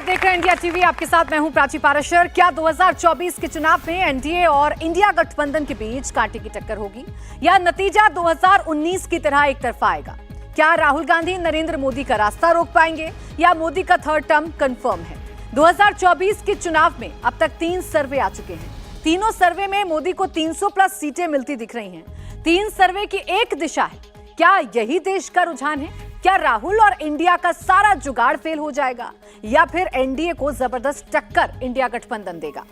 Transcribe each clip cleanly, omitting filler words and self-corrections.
देख रहे हैं इंडिया टीवी। आपके साथ मैं हूं प्राची पाराशर। क्या 2024 के चुनाव में एनडीए और इंडिया गठबंधन के बीच कांटे की टक्कर होगी या नतीजा 2019 की तरह एक तरफा आएगा? क्या राहुल गांधी नरेंद्र मोदी का रास्ता रोक पाएंगे या मोदी का थर्ड टर्म कंफर्म है? 2024 के चुनाव में अब तक 3 सर्वे आ चुके हैं। तीनों सर्वे में मोदी को 300 प्लस सीटें मिलती दिख रही हैं। 3 सर्वे की एक दिशा है। क्या यही देश का रुझान है? क्या राहुल और इंडिया का सारा जुगाड़ फेल हो जाएगा या फिर एनडीए को जबरदस्त टक्कर इंडिया गठबंधन देगा?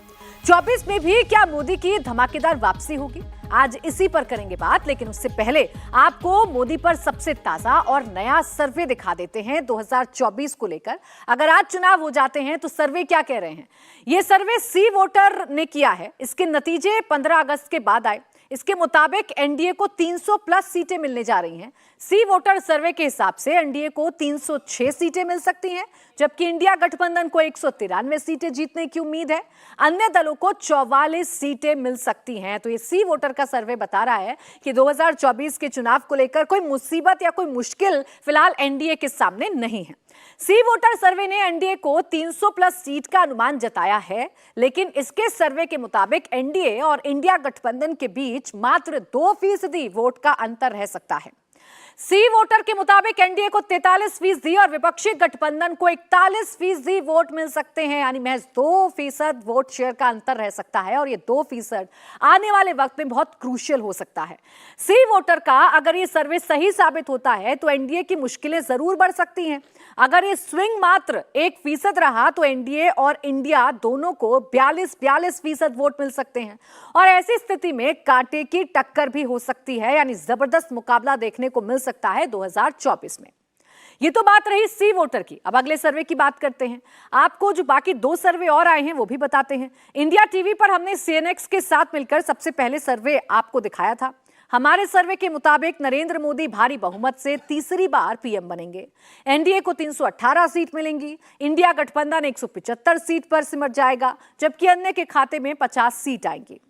24 में भी क्या मोदी की धमाकेदार वापसी होगी? आज इसी पर करेंगे बात, लेकिन उससे पहले आपको मोदी पर सबसे ताजा और नया सर्वे दिखा देते हैं 2024 को लेकर। अगर आज चुनाव हो जाते हैं तो सर्वे क्या कह रहे हैं? यह सर्वे सी वोटर ने किया है। इसके नतीजे 15 अगस्त के बाद आए। इसके मुताबिक एनडीए को 300 प्लस सीटें मिलने जा रही हैं। सी वोटर सर्वे के हिसाब से एनडीए को 306 सीटें मिल सकती हैं, जबकि इंडिया गठबंधन को 193 सीटें जीतने की उम्मीद है। अन्य दलों को 44 सीटें मिल सकती हैं। तो ये सी वोटर का सर्वे बता रहा है कि 2024 के चुनाव को लेकर कोई मुसीबत या कोई मुश्किल फिलहाल एनडीए के सामने नहीं है। सी वोटर सर्वे ने एनडीए को 300 प्लस सीट का अनुमान जताया है, लेकिन इसके सर्वे के मुताबिक एनडीए और इंडिया गठबंधन के बीच मात्र 2% वोट का अंतर रह सकता है। सी वोटर के मुताबिक एनडीए को 43% और विपक्षी गठबंधन को 41% वोट मिल सकते हैं, यानी महज 2% वोट शेयर का अंतर रह सकता है और ये 2% आने वाले वक्त में बहुत क्रूशियल हो सकता है। सी वोटर का अगर ये सर्वे सही साबित होता है तो एनडीए की मुश्किलें जरूर बढ़ सकती हैं। अगर ये स्विंग मात्र 1% रहा तो एनडीए और इंडिया दोनों को 42% वोट मिल सकते हैं और ऐसी स्थिति में कांटे की टक्कर भी हो सकती है, यानी जबरदस्त मुकाबला देखने को मिल सकता है 2024 में। ये तो बात रही सी वोटर की। अब अगले सर्वे की बात करते हैं। आपको जो बाकी 2 सर्वे और आए हैं वो भी बताते हैं। इंडिया टीवी पर हमने सीएनएक्स के साथ मिलकर सबसे पहले सर्वे आपको दिखाया था। हमारे सर्वे के मुताबिक नरेंद्र मोदी भारी बहुमत से तीसरी बार पीएम बनेंगे। एनडीए को 318 सीट मिलेंगी। इंडिया गठबंधन 175 सीट पर सिमट जाएगा, जबकि अन्य के खाते में 50 सीट आएंगी।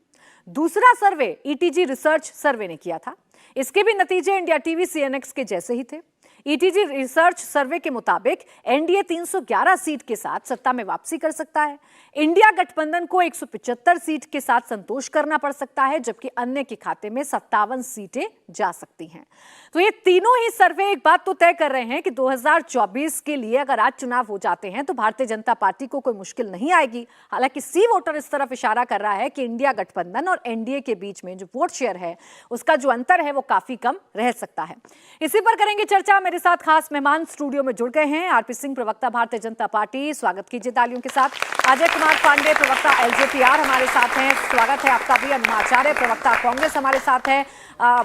दूसरा सर्वे ईटीजी रिसर्च सर्वे ने किया था। इसके भी नतीजे इंडिया टीवी सीएनएक्स के जैसे ही थे। ईटीजी रिसर्च सर्वे के मुताबिक एनडीए 311 सीट के साथ सत्ता में वापसी कर सकता है। इंडिया गठबंधन को 175 सीट के साथ संतोष करना पड़ सकता है, जबकि अन्य के खाते में 57 सीटें जा सकती हैं। तो ये तीनों ही सर्वे एक बात तो तय कर रहे हैं कि 2024 के लिए अगर आज चुनाव हो जाते हैं तो भारतीय जनता पार्टी को कोई मुश्किल नहीं आएगी। हालांकि सी वोटर इस तरफ इशारा कर रहा है कि इंडिया गठबंधन और एनडीए के बीच में जो वोट शेयर है उसका जो अंतर है वो काफी कम रह सकता है। इसी पर करेंगे चर्चा। मेरे साथ खास मेहमान स्टूडियो में जुड़ गए हैं। आरपी सिंह, प्रवक्ता भारतीय जनता पार्टी, स्वागत कीजिए तालियों के साथ। अजय कुमार पांडे, प्रवक्ता एलजेपीआर, हमारे साथ हैं, स्वागत है आपका भी। अनुमाचार्य, प्रवक्ता कांग्रेस, हमारे साथ है।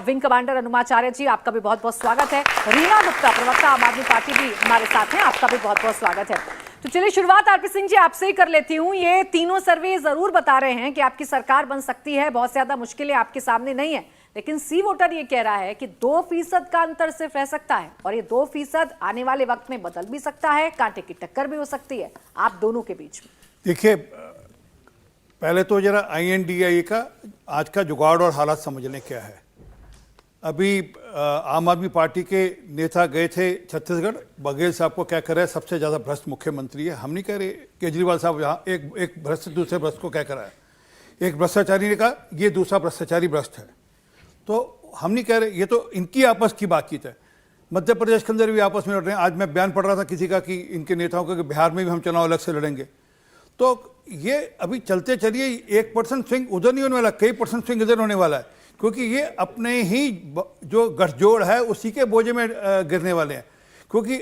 विंग कमांडर अनुमाचार्य जी, आपका भी बहुत बहुत स्वागत है। रीना गुप्ता, प्रवक्ता आम आदमी पार्टी, भी हमारे साथ हैं, आपका भी बहुत बहुत स्वागत है। तो चलिए शुरुआत आरपी सिंह जी आपसे ही कर लेती हूँ। ये तीनों सर्वे जरूर बता रहे हैं कि आपकी सरकार बन सकती है, बहुत ज्यादा मुश्किलें आपके सामने नहीं है, लेकिन सी वोटर ये कह रहा है कि 2% का अंतर सिर्फ रह सकता है और ये 2% आने वाले वक्त में बदल भी सकता है, कांटे की टक्कर भी हो सकती है आप दोनों के बीच में। देखिए, पहले तो जरा INDIA का आज का जुगाड़ और हालात समझ लें क्या है। अभी आम आदमी पार्टी के नेता गए थे छत्तीसगढ़। बघेल साहब को क्या कर रहे हैं, सबसे ज़्यादा भ्रष्ट मुख्यमंत्री है। हम नहीं कह रहे, केजरीवाल साहब यहाँ एक भ्रष्ट दूसरे भ्रष्ट को क्या करा है। एक भ्रष्टाचारी ने कहा ये दूसरा भ्रष्टाचारी भ्रष्ट है, तो हम नहीं कह रहे, ये तो इनकी आपस की बातचीत है। मध्य प्रदेश के अंदर भी आपस में लड़ रहे हैं। आज मैं बयान पढ़ रहा था किसी का कि इनके नेताओं का कि बिहार में भी हम चुनाव अलग से लड़ेंगे। तो ये अभी चलते चलिए 1% स्विंग उधर नहीं होने वाला, कई % स्विंग इधर होने वाला है, क्योंकि ये अपने ही जो गठजोड़ है उसी के बोझे में गिरने वाले हैं। क्योंकि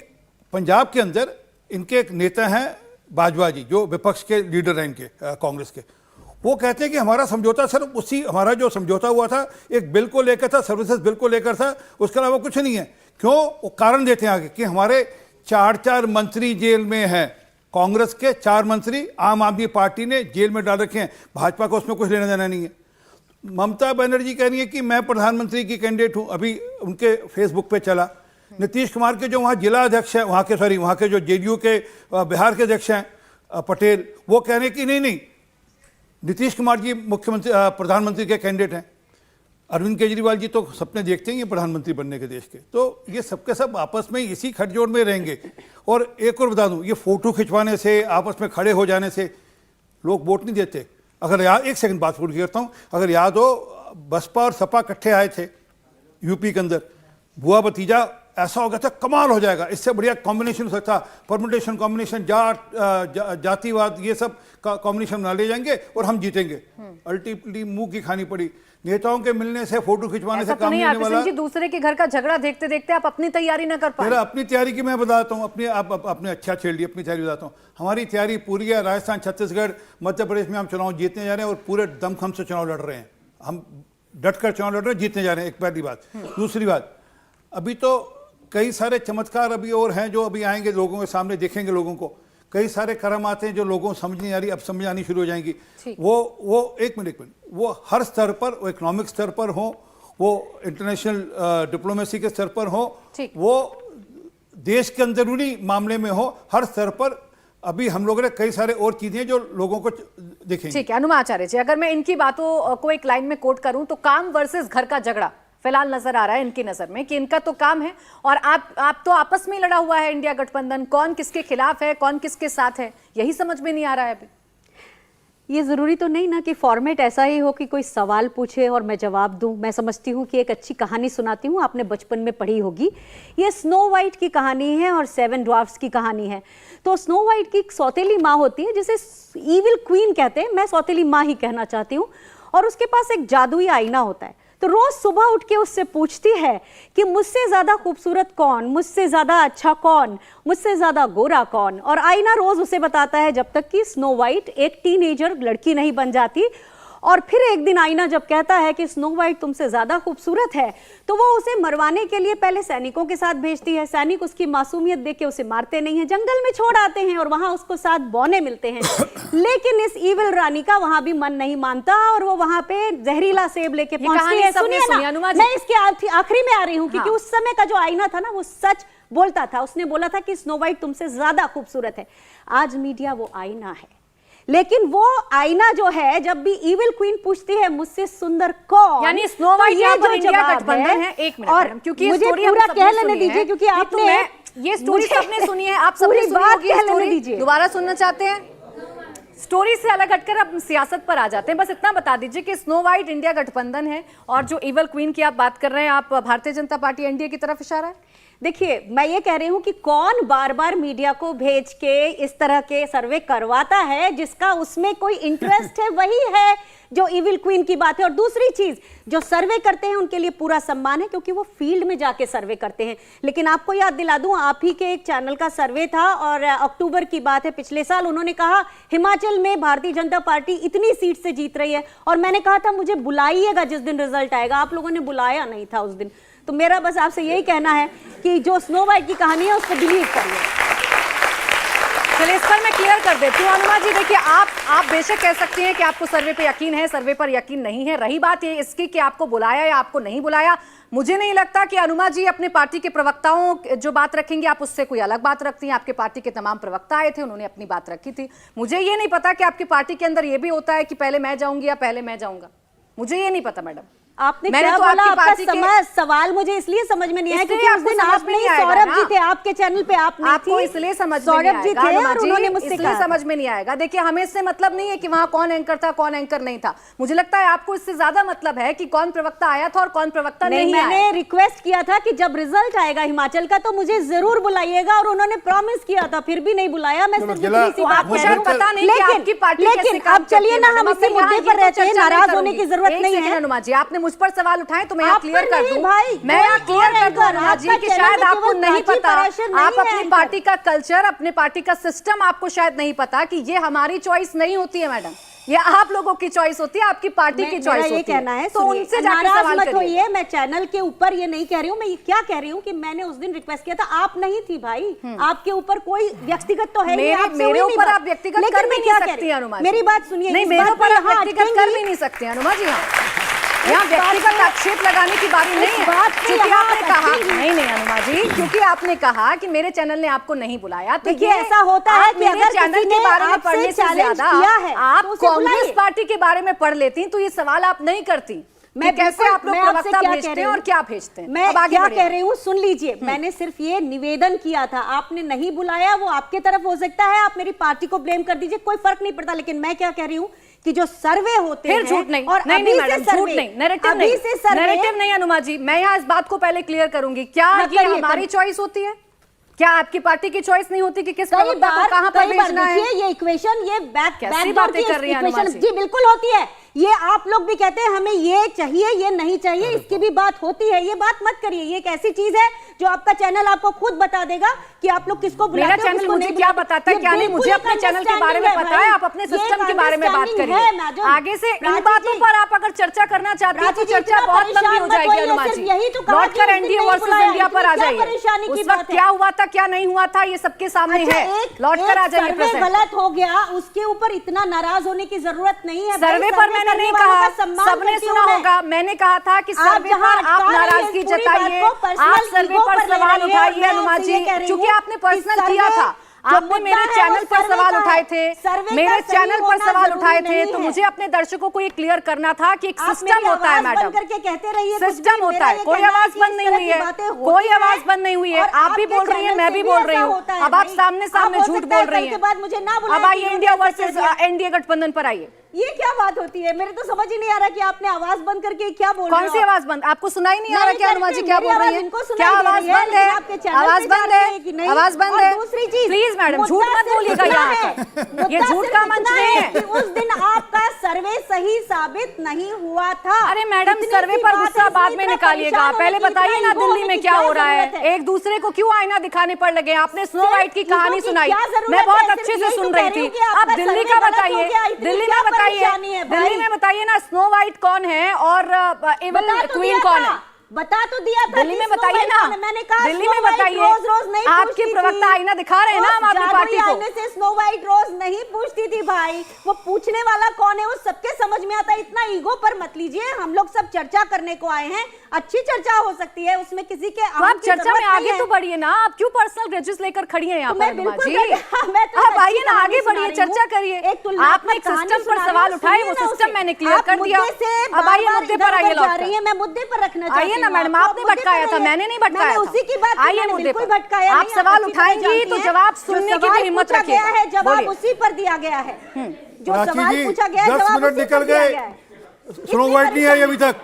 पंजाब के अंदर इनके एक नेता हैं बाजवा जी, जो विपक्ष के लीडर हैं इनके कांग्रेस के। वो कहते हैं कि हमारा समझौता सिर्फ हमारा जो समझौता हुआ था एक बिल को लेकर था, सर्विसेज बिल को लेकर था, उसके अलावा कुछ नहीं है। क्यों? वो कारण देते हैं आगे कि हमारे 4 मंत्री जेल में हैं। कांग्रेस के 4 मंत्री आम आदमी पार्टी ने जेल में डाल रखे हैं, भाजपा को उसमें कुछ लेना देना नहीं है। ममता बनर्जी कह रही है कि मैं प्रधानमंत्री की कैंडिडेट हूं, अभी उनके फेसबुक पे चला। नीतीश कुमार के जो वहाँ जिला अध्यक्ष है, वहाँ के जो जेडीयू के बिहार के अध्यक्ष हैं पटेल, वो कह रहे हैं कि नहीं नीतीश कुमार जी मुख्यमंत्री प्रधानमंत्री के कैंडिडेट हैं। अरविंद केजरीवाल जी तो सपने देखते हैं प्रधानमंत्री बनने के देश के, तो ये सबके सब आपस में इसी खटजोड़ में रहेंगे। और एक और बता दूं, ये फोटो खिंचवाने से, आपस में खड़े हो जाने से लोग वोट नहीं देते। अगर याद, एक सेकंड बात पूरी करता हूं, अगर याद हो बसपा और सपा इकट्ठे आए थे यूपी के अंदर, बुआ भतीजा ऐसा हो गया था, कमाल हो जाएगा, इससे बढ़िया कॉम्बिनेशन हो सकता, परमुटेशन कॉम्बिनेशन, जातिवाद, ये सब का कॉम्बिनेशन बना ले जाएंगे और हम जीतेंगे। अल्टीमेटली मुंह की खानी पड़ी। नेताओं के मिलने से, फोटो खिंचवाने से काम नहीं होने वाला। दूसरे के घर का झगड़ा देखते देखते आप अपनी तैयारी ना कर पाए। मेरा अपनी तैयारी की मैं बताता हूँ, अपनी आप अपने अच्छा छेड़ ली, अपनी तैयारी बताता हूँ। हमारी तैयारी पूरी है। राजस्थान, छत्तीसगढ़, मध्य प्रदेश में हम चुनाव जीतने जा रहे हैं और पूरे दमखम से चुनाव लड़ रहे हैं। हम डट कर चुनाव लड़ रहे हैं, जीतने जा रहे हैं, एक पहली बात। दूसरी बात, अभी तो कई सारे चमत्कार अभी और हैं जो अभी आएंगे, लोगों के सामने दिखेंगे लोगों को। कई सारे कर्म आते हैं जो लोगों को समझ नहीं आ रही, अब समझ आनी शुरू हो जाएंगी। वो एक मिनट, वो हर स्तर पर, वो इकोनॉमिक स्तर पर हो, वो इंटरनेशनल डिप्लोमेसी के स्तर पर हो, वो देश के अंदरूनी मामले में हो, हर स्तर पर अभी हम लोगों ने कई सारे और चीजें जो लोगों को दिखेंगी। ठीक है अनुमा आचार्य जी, अगर मैं इनकी बातों को एक लाइन में कोट करूं तो काम वर्सेस घर का झगड़ा फिलहाल नजर आ रहा है इनकी नजर में, कि इनका तो काम है और आप तो आपस में लड़ा हुआ है इंडिया गठबंधन, कौन किसके खिलाफ है, कौन किसके साथ है, यही समझ में नहीं आ रहा है अभी। ये ज़रूरी तो नहीं ना कि फॉर्मेट ऐसा ही हो कि कोई सवाल पूछे और मैं जवाब दूं। मैं समझती हूँ कि एक अच्छी कहानी सुनाती हूँ, आपने बचपन में पढ़ी होगी। ये स्नो वाइट की कहानी है और 7 ड्वार्फ्स की कहानी है। तो स्नो वाइट की एक सौतेली माँ होती है जिसे ईविल क्वीन कहते हैं, मैं सौतेली माँ ही कहना चाहती हूँ। और उसके पास एक जादुई आईना होता है। तो रोज सुबह उठ के उससे पूछती है कि मुझसे ज्यादा खूबसूरत कौन, मुझसे ज्यादा अच्छा कौन, मुझसे ज्यादा गोरा कौन। और आईना रोज उसे बताता है जब तक कि स्नो वाइट एक टीनेजर लड़की नहीं बन जाती। और फिर एक दिन आईना जब कहता है कि स्नो वाइट तुमसे ज्यादा खूबसूरत है, तो वो उसे मरवाने के लिए पहले सैनिकों के साथ भेजती है। सैनिक उसकी मासूमियत देख के उसे मारते नहीं है, जंगल में छोड़ आते हैं और वहां उसको 7 बौने मिलते हैं। लेकिन इस ईविल रानी का वहां भी मन नहीं मानता और वो वहां पे जहरीला सेब लेके पहुंचती है। सुनिए ना, मैं इसके आखिरी में आ रही हूँ क्योंकि उस समय का जो आईना था ना वो सच बोलता था। उसने बोला था कि स्नो वाइट तुमसे ज्यादा खूबसूरत है। आज मीडिया वो आईना है, लेकिन वो आईना जो है जब भी ईविल क्वीन पूछती है मुझसे सुंदर कौन, यानी स्नो वाइट यहाँ पर इंडिया गठबंधन है। एक मिनट और क्योंकि मुझे पूरा कह लेने दीजिए क्योंकि आपने ये स्टोरी सबने सुनी है, आप सबने सुनी होगी स्टोरी, दोबारा सुनना चाहते हैं? स्टोरी से अलग हटकर अब सियासत पर आ जाते हैं। बस इतना बता दीजिए कि स्नो वाइट इंडिया गठबंधन है और जो ईविल क्वीन की आप बात कर रहे हैं, आप भारतीय जनता पार्टी एनडीए की तरफ इशारा है। देखिए, मैं ये कह रही हूं कि कौन बार बार मीडिया को भेज के इस तरह के सर्वे करवाता है, जिसका उसमें कोई इंटरेस्ट है, वही है जो ईविल क्वीन की बात है। और दूसरी चीज, जो सर्वे करते हैं उनके लिए पूरा सम्मान है क्योंकि वो फील्ड में जाके सर्वे करते हैं। लेकिन आपको याद दिला दूं, आप ही के एक चैनल का सर्वे था और अक्टूबर की बात है पिछले साल, उन्होंने कहा हिमाचल में भारतीय जनता पार्टी इतनी सीट से जीत रही है और मैंने कहा था मुझे बुलाइएगा जिस दिन रिजल्ट आएगा। आप लोगों ने बुलाया नहीं था उस दिन। तो मेरा बस आपसे यही कहना है कि जो स्नो वाइट की कहानी है उसको बिलीव करिए। चलिए, इस पर मैं क्लियर कर देती हूँ। अनुमा जी देखिए, आप बेशक कह सकती हैं कि आपको सर्वे पे यकीन है, सर्वे पर यकीन नहीं है। रही बात ये इसकी कि आपको बुलाया या आपको नहीं बुलाया, मुझे नहीं लगता कि अनुमा जी अपने पार्टी के प्रवक्ताओं जो बात रखेंगे आप उससे कोई अलग बात रखती हैं। आपके पार्टी के तमाम प्रवक्ता आए थे, उन्होंने अपनी बात रखी थी। मुझे ये नहीं पता कि आपकी पार्टी के अंदर ये भी होता है कि पहले मैं जाऊंगी या पहले मैं जाऊंगा, मुझे ये नहीं पता मैडम। आपने क्या तो बोला, आपका सवाल मुझे इसलिए समझ में नहीं आया क्योंकि उस दिन आप नहीं, सौरभ जी थे आपके चैनल पे, आप नहीं आपको थी, इसलिए समझ में सौरभ जी थे और उन्होंने मुझसे कहा समझ में नहीं आएगा। देखिए, हमें इससे मतलब नहीं है कि वहां कौन एंकर था कौन एंकर नहीं था। मुझे लगता है आपको इससे ज्यादा मतलब है कि कौन प्रवक्ता आया था और कौन प्रवक्ता नहीं आया। मैंने रिक्वेस्ट किया था कि जब रिजल्ट आएगा हिमाचल का तो मुझे जरूर बुलाइएगा और उन्होंने प्रॉमिस किया था, फिर भी नहीं बुलाया। मैं सिर्फ इतनी सी बात कह रही हूं। पता नहीं कि आपकी पार्टी कैसे काम अब चलिए ना, हम इसी मुद्दे पर रहते हैं, नाराज होने की जरूरत नहीं है। अनुमा जी, आपने मुझ पर सवाल उठाए तो मैं यहाँ क्लियर कर दूं, भाई, मैं यहाँ क्लियर कर दूं अनुमा जी कि शायद आपको नहीं पता, आप अपनी पार्टी का कल्चर, अपने पार्टी का सिस्टम आपको शायद नहीं पता कि ये हमारी चॉइस नहीं होती है मैडम, ये आप लोगों की चॉइस होती है, आपकी पार्टी की चॉइस होती है। ये कहना है, तो उनसे जाके नाराज सवाल मत होइए। मैं चैनल के ऊपर ये नहीं कह रही हूँ, मैं ये क्या कह रही हूँ कि मैंने उस दिन रिक्वेस्ट किया था, आप नहीं थी भाई। आपके ऊपर कोई व्यक्तिगत तो है नहीं, मेरे ऊपर आप व्यक्तिगत कर भी नहीं सकती अनुमा जी। मेरी बात सुनिए, नहीं, मेरे ऊपर आप व्यक्तिगत कर भी नहीं सकती अनुमा जी। यहाँ व्यक्तिगत आक्षेप लगाने की बारी नहीं है, क्योंकि आपने कहा नहीं अनुमा जी, क्योंकि आपने कहा कि मेरे चैनल ने आपको नहीं बुलाया। तो देखिए, ऐसा होता है कि मेरे चैनल के बारे में पढ़ने से ज्यादा आप कांग्रेस पार्टी के बारे में पढ़ लेती तो ये सवाल आप नहीं करती। कि कैसे आप लोग प्रवक्ता भेजते हैं और क्या भेजते हैं। मैं अब आगे क्या बढ़िए। कह रही हूँ सुन लीजिए, मैंने सिर्फ ये निवेदन किया था, आपने नहीं बुलाया, वो आपके तरफ हो सकता है, आप मेरी पार्टी को ब्लेम कर दीजिए, कोई फर्क नहीं पड़ता, लेकिन मैं क्या कह रही हूँ कि जो सर्वे होते हैं, फिर झूठ नहीं, और नहीं अभी मैडम, से झूठ सर्वे, नहीं, नैरेटिव अभी नहीं, से सर्वे, नैरेटिव नहीं अनुमा जी, मैं यहाँ इस बात को पहले क्लियर करूंगी, क्या हाँ, ये करिए, हमारी चॉइस होती है? क्या आपकी पार्टी की चॉइस नहीं होती कि किस कई प्रवक्ता को बार कहां पर भेजना है? देखिए ये इक्वेशन, ये कैसी बातें कर रही हैं अनुमा जी? जी बिल्कुल होती है, ये आप लोग भी कहते हैं हमें ये चाहिए ये नहीं चाहिए, इसकी भी बात होती है, ये बात मत करिए, ये एक ऐसी चीज है जो आपका चैनल आपको खुद बता देगा कि आप लोग किसको बुलाते मेरा हो, चैनल किसको मुझे नहीं क्या बुलाते। बताता है ये क्या नहीं, मुझे बिल्कुल अपने एक चैनल के बारे में understanding पता है, है आप अपने भाई, सिस्टम ये के बारे में बात understanding है, करिए। मैडम। आगे से इन प्राची बातों जी, पर आप अगर चर्चा करना चाहती हैं तो प्राची जी, चर्चा इतना बहुत लंबी हो परेशान जाएगी मत होइए, अनुमा सिर्फ जी। यही तो कहा लौट कि कर उस दिन एनडीए नहीं वर्सेस बुलाया, इंडिया पर आ क्या जाइए, परेशानी की उस बात वक्त है? क्या हुआ था क्या नहीं हुआ था ये सबके सामने अच्छा, है, एक लौट कर आ जाइए सर्वे प्रेजेंट। गलत हो गया, उसके ऊपर इतना नाराज होने की जरूरत नहीं है। सर्वे पर मैंने नहीं कहा, सबने सुना होगा, मैंने कहा था कि सर्वे पर आप नाराजगी जताइए, आप सर्वे पर सवाल उठाइए अनुमा जी, क्योंकि आपने पर्सनल किया था, आपने मेरे चैनल पर सवाल उठाए थे, मेरे चैनल पर सवाल उठाए थे, तो मुझे अपने दर्शकों को ये क्लियर करना था कि एक सिस्टम होता है मैडम, सिस्टम होता है, कोई आवाज बंद नहीं हुई है, कोई आवाज बंद नहीं हुई है, आप भी बोल रही हैं मैं भी बोल रही हूँ, अब आप सामने सामने झूठ बोल रही हैं। अब आइए इंडिया वर्सेस एनडीए गठबंधन पर आइए। ये क्या बात होती है, मेरे तो समझ ही नहीं आ रहा कि आपने आवाज बंद करके क्या बोल रहे हो। कौन सी आवाज बंद? आपको सुनाई नहीं आ रहा क्या अनुमा जी क्या बोल रही है? क्या क्या आवाज बंद है? आवाज बंद है? आवाज बंद है? दूसरी चीज, प्लीज मैडम झूठ मत बोलिएगा यहाँ पर, ये झूठ का मंच नहीं है। उस दिन आपका सर्वे सही साबित नहीं हुआ था। अरे मैडम सर्वे पर गुस्सा बाद में निकालिएगा, पहले बताइए ना दिल्ली में क्या हो रहा है, एक दूसरे को क्यों आईना दिखाने पर लगे? आपने स्नो व्हाइट की कहानी सुनाई, मैं बहुत अच्छे से सुन रही थी, अब दिल्ली का बताइए, दिल्ली में बताइए, दिल्ली में बताइए ना स्नो व्हाइट कौन है और एवल क्वीन कौन है? बता तो दिया था, दिल्ली में बताइए ना, मैंने कहा दिल्ली में बताइए, रोज नहीं आपके प्रवक्ता आईना दिखा रहे हैं ना आम आदमी पार्टी को। आईने से स्नो व्हाइट रोज नहीं पूछती थी भाई, वो पूछने वाला कौन है वो सबके समझ में आता है, इतना ईगो पर मत लीजिए, हम लोग सब चर्चा करने को आए हैं, अच्छी चर्चा हो सकती है, उसमें किसी के तो आप चर्चा में आगे तो बढ़िए ना, आप क्यों पर्सनल ग्रजेस लेकर खड़ी हैं यहाँ पर अनुमा जी? आप आइए ना आगे बढ़िए, चर्चा करिए, आपने एक सिस्टम पर सवाल उठाए, वो सिस्टम मैंने क्लियर कर दिया, अब आइए मुद्दे पर आइए, लौट कर मैं मुद्दे पर रखना चाहती हूं। ना मैडम, आपने भटकाया था, मैंने नहीं भटकाया उसी की बात, आइए मुद्दे पर, आप सवाल उठाएंगी तो जवाब सुनने की भी हिम्मत रखिएगा है, जवाब उसी पर दिया गया है, जो सवाल पूछा गया है 10 मिनट निकल गए, स्नो व्हाइट नहीं आई अभी तक,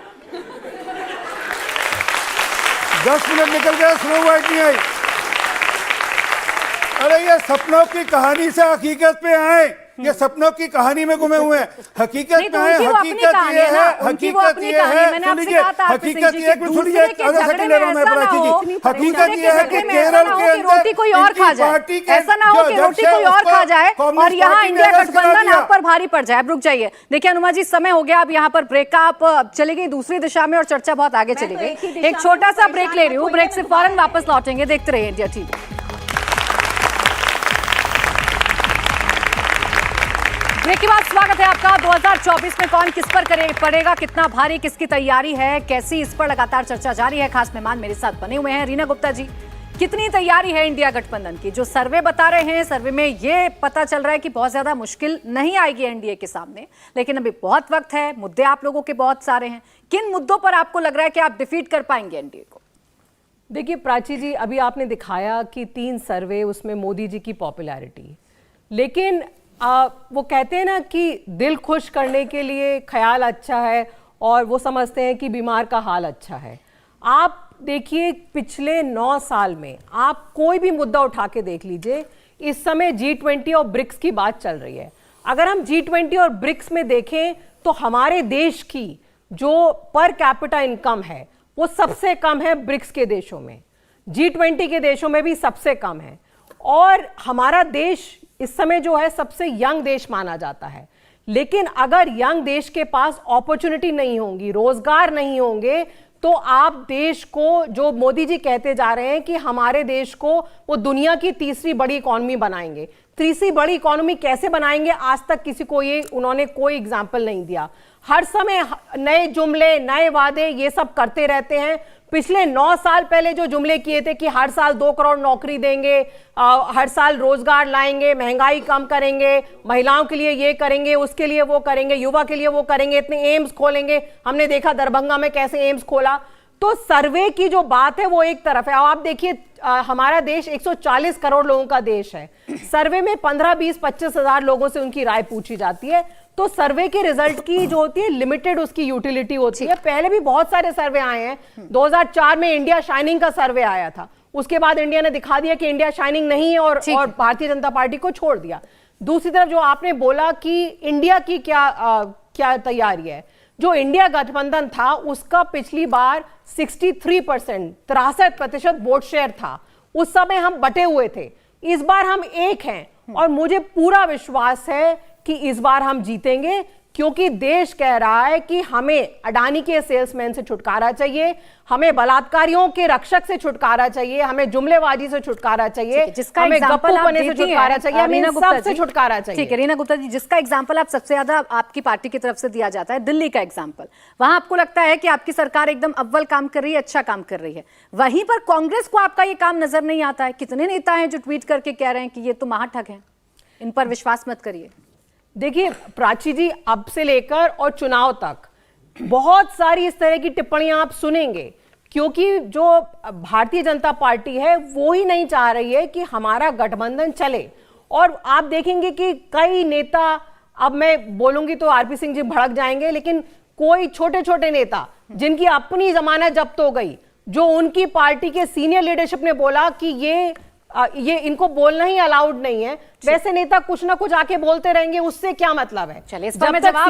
10 मिनट निकल गए, स्नो व्हाइट नहीं आई। अरे ये सपनों की कहानी से हकीकत पे आए, ये सपनों की कहानी में घुमे हुए हैं, हकीकत नहीं तो है, उनकी वो अपनी हकीकत कहानी ये है ना, है, उनकी वो हकीकत अपनी ये कहानी है, है, मैंने सुन आपसे लीजिए, कहा था हरप्रीत सिंह हकीकत जी ये है, कि सुन लीजिए, दूसरे के आधा झगड़े सेकंड ले रहा हूं मैं में प्राची ऐसा ना हो, जी, हकीकत दूसरे ये के है कि झगड़े में केरल ऐसा ना हो के कि रोटी कोई और इनकी खा जाए, पार्टी के ऐसा ना हो जो कि रोटी अध्यक्ष है, कोई और उसको खा जाए और कम्युनिस्ट यहाँ पार्टी ने इंडिया अरेस्ट करा गठबंधन दिया। आप पर भारी पड़ जाए। अब रुक जाइए, देखिए अनुमा जी समय हो गया, अब यहाँ पर ब्रेक का आप चली गई दूसरी दिशा में और चर्चा बहुत आगे चली गई, एक छोटा सा ब्रेक ले रही हूँ, ब्रेक से फौरन वापस लौटेंगे, देखते रहिए इंडिया टीवी। ब्रेक के बाद स्वागत है आपका। 2024 में कौन किस पर पड़ेगा, कितना भारी, किसकी तैयारी है, कैसी, इस पर लगातार चर्चा जारी है। खास मेहमान मेरे साथ बने हुए हैं, रीना गुप्ता जी, कितनी तैयारी है इंडिया गठबंधन की? जो सर्वे बता रहे हैं, सर्वे में ये पता चल रहा है कि बहुत ज्यादा मुश्किल नहीं आएगी एनडीए के सामने, लेकिन अभी बहुत वक्त है, मुद्दे आप लोगों के बहुत सारे हैं। किन मुद्दों पर आपको लग रहा है कि आप डिफीट कर पाएंगे एनडीए को? देखिए प्राची जी, अभी आपने दिखाया कि 3 सर्वे, उसमें मोदी जी की पॉपुलैरिटी, लेकिन वो कहते हैं ना कि दिल खुश करने के लिए ख्याल अच्छा है और वो समझते हैं कि बीमार का हाल अच्छा है। आप देखिए पिछले 9 साल में आप कोई भी मुद्दा उठा के देख लीजिए, इस समय G20 और ब्रिक्स की बात चल रही है। अगर हम G20 और ब्रिक्स में देखें तो हमारे देश की जो पर कैपिटा इनकम है वो सबसे कम है ब्रिक्स के देशों में, G20 के देशों में भी सबसे कम है, और हमारा देश इस समय जो है सबसे यंग देश माना जाता है। लेकिन अगर यंग देश के पास अपॉर्चुनिटी नहीं होंगी, रोजगार नहीं होंगे, तो आप देश को, जो मोदी जी कहते जा रहे हैं कि हमारे देश को वो दुनिया की तीसरी बड़ी इकॉनमी बनाएंगे, तीसरी बड़ी इकोनॉमी कैसे बनाएंगे, आज तक किसी को ये उन्होंने कोई एग्जाम्पल नहीं दिया। हर समय नए जुमले, नए वादे ये सब करते रहते हैं। पिछले 9 साल पहले जो जुमले किए थे कि हर साल 2 करोड़ नौकरी देंगे, हर साल रोजगार लाएंगे, महंगाई कम करेंगे, महिलाओं के लिए ये करेंगे, उसके लिए वो करेंगे, युवा के लिए वो करेंगे, इतने एम्स खोलेंगे। हमने देखा दरभंगा में कैसे एम्स खोला। तो सर्वे की जो बात है वो एक तरफ है। आप देखिए हमारा देश 140 करोड़ लोगों का देश है। सर्वे में 15, 20, 25 हजार लोगों से उनकी राय पूछी जाती है। तो सर्वे के रिजल्ट की जो होती है लिमिटेड उसकी यूटिलिटी होती है। पहले भी बहुत सारे सर्वे आए हैं। 2004 में इंडिया शाइनिंग का सर्वे आया था, उसके बाद इंडिया ने दिखा दिया कि इंडिया शाइनिंग नहीं है और भारतीय जनता पार्टी को छोड़ दिया। दूसरी तरफ जो आपने बोला कि इंडिया की क्या तैयारी है, जो इंडिया गठबंधन था उसका पिछली बार 63% वोट शेयर था। उस समय हम बटे हुए थे, इस बार हम एक हैं और मुझे पूरा विश्वास है कि इस बार हम जीतेंगे, क्योंकि देश कह रहा है कि हमें अडानी के सेल्समैन से छुटकारा चाहिए, हमें बलात्कारियों के रक्षक से छुटकारा चाहिए, हमें जुमलेबाजी से छुटकारा चाहिए, जिसका हमें एग्जांपल आप गप्पूपने से देती छुटकारा हैं, चाहिए, हमें इन सब से छुटकारा चाहिए। ठीक है रीना गुप्ता जी, जिसका एग्जांपल आप सबसे ज्यादा आपकी पार्टी की तरफ से दिया जाता है, दिल्ली का एग्जांपल, वहां आपको लगता है कि आपकी सरकार एकदम अव्वल काम कर रही है, अच्छा काम कर रही है। वहीं पर कांग्रेस को आपका ये काम नजर नहीं आता है। कितने नेता हैं जो ट्वीट करके कह रहे हैं कि ये तो महाठग है, इन पर विश्वास मत करिए। देखिए प्राची जी, अब से लेकर और चुनाव तक बहुत सारी इस तरह की टिप्पणियां आप सुनेंगे, क्योंकि जो भारतीय जनता पार्टी है वो ही नहीं चाह रही है कि हमारा गठबंधन चले। और आप देखेंगे कि कई नेता, अब मैं बोलूंगी तो आरपी सिंह जी भड़क जाएंगे, लेकिन कोई छोटे छोटे नेता जिनकी अपनी जमानत जब्त हो गई, जो उनकी पार्टी के सीनियर लीडरशिप ने बोला कि ये इनको बोलना ही अलाउड नहीं है, वैसे नेता कुछ ना कुछ आके बोलते रहेंगे, उससे क्या मतलब है। चलिए, इस पर मैं जवाब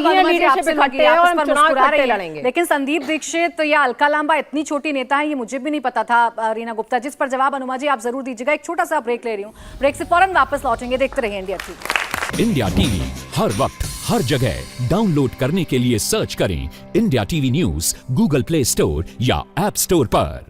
लड़ेंगे। लेकिन संदीप दीक्षित या अलका लांबा इतनी छोटी नेता है, ये मुझे भी नहीं पता था रीना गुप्ता, जिस पर जवाब अनुमा जी आप जरूर दीजिएगा। एक छोटा सा ब्रेक ले रही हूँ, ब्रेक से फौरन वापस लौटेंगे। देखते रहिए इंडिया टीवी। इंडिया टीवी हर वक्त हर जगह डाउनलोड करने के लिए सर्च करें India TV news Google play store या ऐप स्टोर पर।